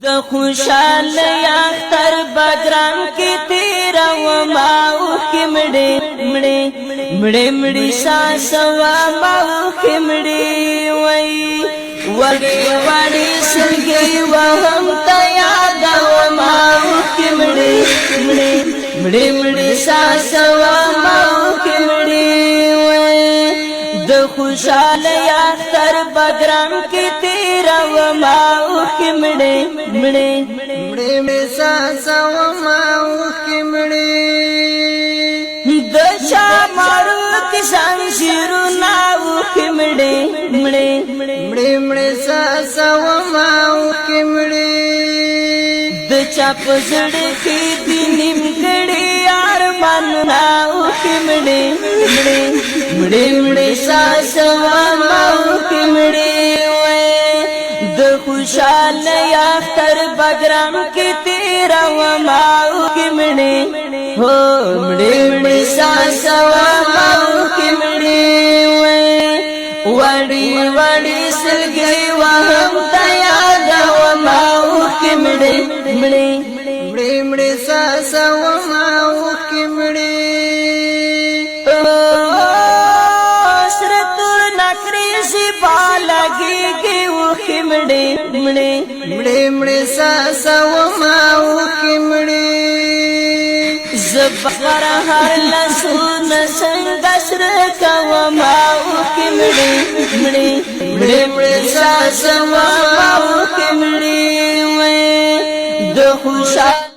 د خوشال یاختر بدرنګ کی تیرا و ما او کی مړې مړې مړې مړې ساسوا ما او کی مړې وای وړې وړې سلګي و هم ته یاد و ما او کی مړې مړې مړې مړې ساسوا ما او کی مړې وای د خوشال یاختر بدرنګ کی تیرا و ما او کی مړې مړې مړې مې ساسا و ما اوخې مړې د چا مړو کسان شیرونه اوخې مړې مړې مړې مړې ساسا و ما اوخې مړې د چا په زړه کې دې نیم کړي ارمانونه اوخې مړې مړې مړې مړې ساسا و ما اوخې مړې د خوشال یاختر بدرنګ کی تیرا و ما او کی مړې هو مړې مړې ساسا و ما او کی مړې وړي وړي سلګي و هم ته یاد و ما او کی مړې مړې مړې مړې ساسا و ما اوخې مړې مړې مړې مړې مړې ساسا و ما اوخې مړې زبر هر لسون څنګه سر کا و ما اوخې مړې مړې مړې مړې ساسا و ما اوخې مړې د خوشال